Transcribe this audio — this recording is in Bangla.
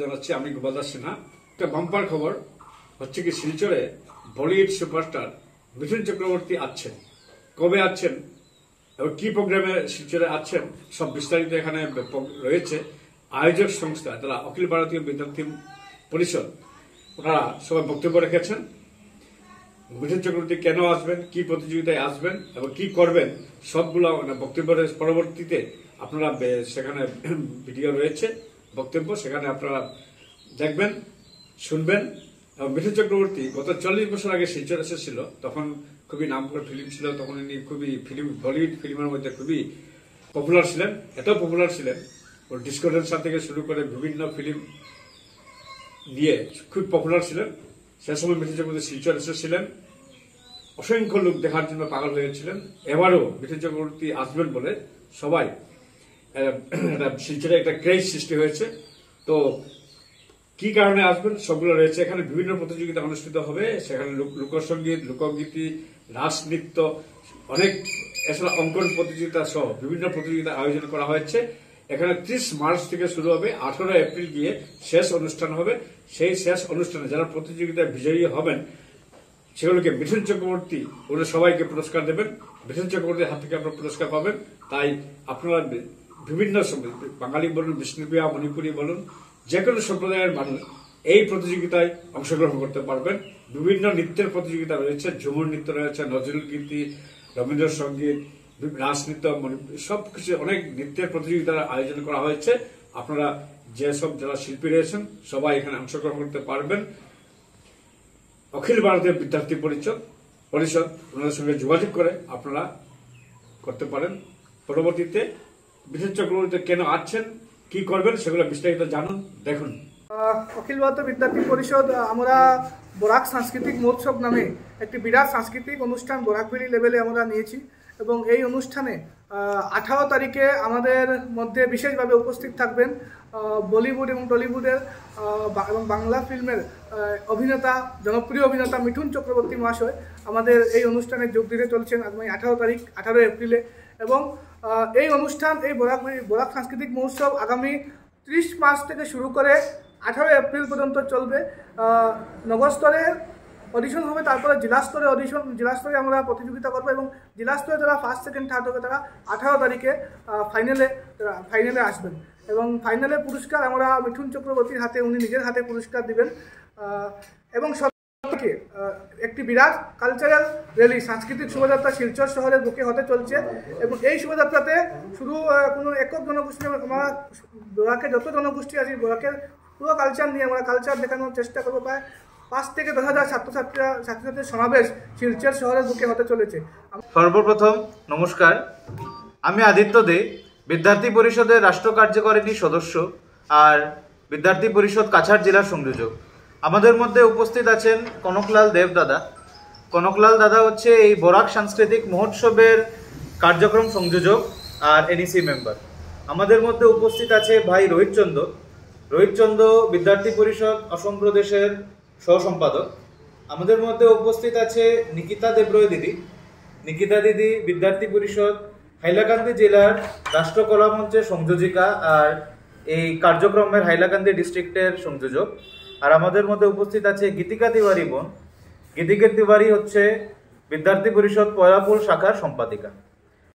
জানাচ্ছি আমি গোপালদাস সিনহা। একটা বাম্পার খবর হচ্ছে কি, শিলচরে বলিউড সুপারস্টার মিঠুন চক্রবর্তী আছেন। কবে আছেন এবং কি প্রোগ্রামে শিলচরে আছেন সব বিস্তারিত এখানে রয়েছে। আয়োজক সংস্থা তারা অখিল ভারতীয় বিদ্যার্থী পরিষদ, ওনারা সবাই বক্তব্য রেখেছেন। মিঠুন চক্রবর্তী কেন আসবেন, কি প্রতিযোগিতায় আসবেন এবং কি করবেন সবগুলো বক্তব্যের পরবর্তীতে আপনারা সেখানে ভিডিও রয়েছে, বক্তব্য সেখানে আপনারা দেখবেন, শুনবেন। এবং মিঠুন চক্রবর্তী গত 40 বছর আগে শিলচর এসেছিল, তখন খুবই নাম করে ফিল্ম ছিল, তখন ইনি খুবই বলিউড ফিল্মের মধ্যে খুবই পপুলার ছিলেন। এত পপুলার ছিলেন, ওর ডিস্কো ড্যান্সার থেকে শুরু করে বিভিন্ন ফিল্ম দিয়ে খুব পপুলার ছিলেন। সে সময় মিঠুন চক্রবর্তী শিলচর এসেছিলেন, অসংখ্য লোক দেখার জন্য পাগল হয়েছিলেন। এবারও মিঠুন চক্রবর্তী আসবেন বলে সবাই শিলচরে একটা ক্রেজ সৃষ্টি হয়েছে। তো কি কারণে আসবেন সবগুলো রয়েছে এখানে। বিভিন্ন প্রতিযোগিতা অনুষ্ঠিত হবে সেখানে, লোকসঙ্গীত, লোকগীতি, রাসনৃত্য, অনেক এছাড়া অঙ্কন প্রতিযোগিতা সহ বিভিন্ন প্রতিযোগিতা আয়োজন করা হয়েছে। এখানে 30 মার্চ থেকে শুরু হবে, 18 এপ্রিল গিয়ে শেষ অনুষ্ঠান হবে। সেই শেষ অনুষ্ঠানে যারা প্রতিযোগিতায় বিজয়ী হবেন সেগুলোকে মিঠুন চক্রবর্তী উনি সবাইকে পুরস্কার দেবেন। মিঠুন চক্রবর্তীর হাত থেকে আপনারা পুরস্কার পাবেন। তাই আপনারা বিভিন্ন বাঙালি বলুন, বিষ্ণুপ্রিয়া, মণিপুরী বলুন, যে কোনো সম্প্রদায়ের মানুষ এই প্রতিযোগিতায় অংশগ্রহণ করতে পারবেন। বিভিন্ন নৃত্যের প্রতিযোগিতা রয়েছে, ঝুমুর নৃত্য রয়েছে, নজরুল গীতি, রবীন্দ্রসঙ্গীত, রাসনৃত্য, সবকিছু অনেক নৃত্যের প্রতিযোগিতার আয়োজন করা হয়েছে। আপনারা যেসব যারা শিল্পী রয়েছেন সবাই এখানে অংশগ্রহণ করতে পারবেন। অখিল ভারতীয় বিদ্যার্থী পরিষদ ওনাদের সঙ্গে যোগাযোগ করে আপনারা করতে পারেন। পরবর্তীতে মিঠুন চক্রবর্তী কেন আসছেন, কি করবেন সেগুলো বিস্তারিত জানুন, দেখুন। অখিল ভারতীয় বিদ্যার্থী পরিষদ আমরা বরাক সাংস্কৃতিক মহোৎসব নামে একটি বিরাট সাংস্কৃতিক অনুষ্ঠান বরাকভেলি লেভেলে আমরা নিয়েছি এবং এই অনুষ্ঠানে 18 তারিখে আমাদের মধ্যে বিশেষভাবে উপস্থিত থাকবেন বলিউড এবং টলিউডের এবং বাংলা ফিল্মের অভিনেতা, জনপ্রিয় অভিনেতা মিঠুন চক্রবর্তী মহাশয় আমাদের এই অনুষ্ঠানে যোগ দিতে চলছেন আগামী 18 তারিখ 18 এপ্রিলে। এবং এই অনুষ্ঠান, এই বরাক সাংস্কৃতিক মহোৎসব আগামী 30 মার্চ থেকে শুরু করে 18 এপ্রিল পর্যন্ত চলবে। নগর স্তরে অডিশন হবে, তারপরে জেলা স্তরে আমরা প্রতিযোগিতা করবো এবং জেলা স্তরে যারা ফার্স্ট, সেকেন্ড, থার্ড হবে তারা 18 তারিখে ফাইনালে আসবেন এবং ফাইনালে পুরস্কার আমরা মিঠুন চক্রবর্তীর হাতে, উনি নিজের হাতে পুরস্কার দিবেন। এবং সবকে একটি বিরাট কালচারাল র্যালি, সাংস্কৃতিক শোভাযাত্রা শিলচর শহরের বুকে হতে চলছে এবং এই শোভাযাত্রাতে শুধু কোনো একক জনগোষ্ঠী, আমরা বরাকের যত জনগোষ্ঠী আছে বরাকের পুরো কালচার নিয়ে আমরা কালচার দেখানোর চেষ্টা করবো। প্রায় 5 থেকে 10,000 ছাত্রছাত্রীর সমাবেশ শিলচর শহরের বুকে হতে চলেছে। সর্বপ্রথম নমস্কার, আমি আদিত্য দে, বিদ্যার্থী পরিষদের রাষ্ট্র কার্যকারিণী সদস্য আর বিদ্যার্থী পরিষদ কাছাড় জেলার সংযোজক। আমাদের মধ্যে উপস্থিত আছেন কনকলাল দেব দাদা। কনকলাল দাদা হচ্ছে এই বরাক সাংস্কৃতিক মহোৎসবের কার্যক্রম সংযোজক আর এনইসি মেম্বার। আমাদের মধ্যে উপস্থিত আছে ভাই রোহিত চন্দ্র, বিদ্যার্থী পরিষদ অসম প্রদেশের সহ-সম্পাদক। আমাদের মধ্যে উপস্থিত আছে নিকিতা দেবরয় দিদি। নিকিতা দিদি বিদ্যার্থী পরিষদ হাইলাকান্দি জেলার রাষ্ট্রকলা মঞ্চের সংযোজিকা আর এই কার্যক্রমের হাইলাকান্দি ডিস্ট্রিক্টের সংযোজক। আর আমাদের মধ্যে উপস্থিত আছে গীতিকা তিওয়ারি বোন। গীতিকা তিওয়ারি হচ্ছে বিদ্যার্থী পরিষদ পয়রাপুর শাখার সম্পাদিকা।